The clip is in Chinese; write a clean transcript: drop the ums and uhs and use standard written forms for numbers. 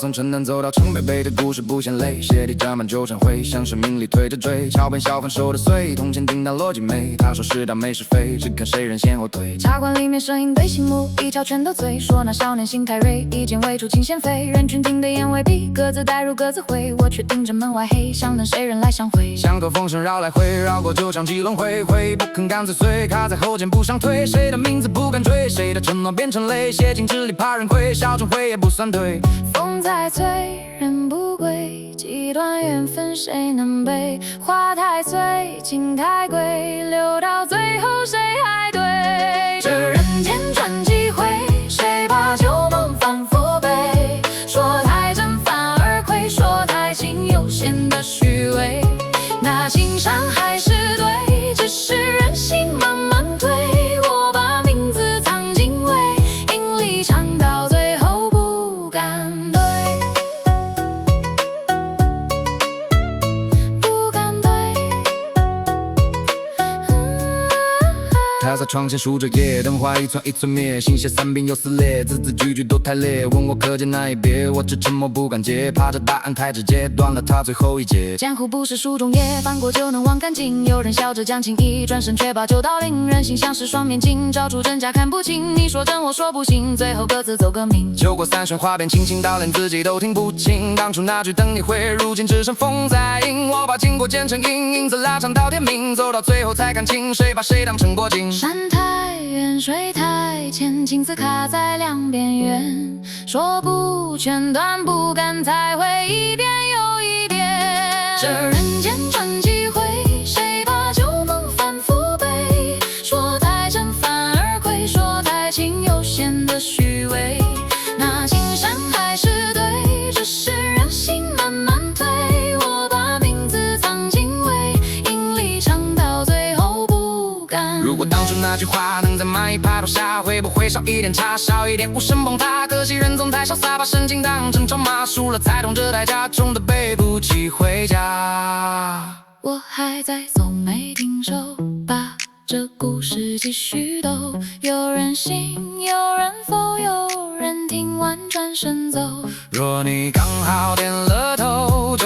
从城南走到城北，背着故事不嫌累，鞋底沾满纠缠会，向生命里推着追，桥本小贩手的碎，铜钱叮当逻辑美，他说是大没是非，只看谁人先后退。茶馆里面声音对醒目，一条全都醉，说那少年心太锐，一剑未出尽先飞，人群盯的眼未闭，各自带入各自会，我却盯着门外黑，想等谁人来相会。像头风声绕来回，绕过旧场几轮回，不肯干脆碎，卡在后肩不想退，谁的名字不敢追，谁的承诺变成泪，写进纸里怕人亏，小成灰也不算对。风在吹，人不归，几段缘分谁能背？花太脆，情太贵，留到最后谁还对？这人间转几回，谁把旧梦反复背？说太真反而亏，说太轻又显得虚伪。那情伤还是对，只是人心慢慢退。我把名字藏进胃，音里唱到最后不敢对，不敢对。他在窗前数着夜，灯花一寸一寸灭，心血三鬓又撕裂，字字句句都太烈。问我可解那一别，我只沉默不敢接，怕这答案太直接，断了他最后一节。江湖不是书中页，翻过就能忘干净。有人笑着讲情义，转身却把酒倒零。人心像是双面镜，照出真假看不清。你说真，我说不信，最后各自走个明。酒过三巡，话变清醒到连自己都听不清。当初那句等你会，如今只剩风在映。我把经过剪成影，影子拉长到天明，走到最后才看清，谁把谁当成过境。山太远，水太浅，镜子卡在两边缘，说不全断不敢再会，一遍又一遍。这人间转几回，谁把旧梦反复背？说太真反而亏，说太轻又显得虚伪。那情深还是对，只是人心慢慢退。我把名字藏进胃，音里唱到最后不敢。如果当初那句话能再慢一拍到下，会不会少一点茶，少一点无声崩塌？可惜人总太潇洒，把深情当成筹码，输了才懂这代价，重的背不起回家。我还在走，没停手，把这故事继续抖。有人信，有人否，有人听完转身走。若你刚好点了头，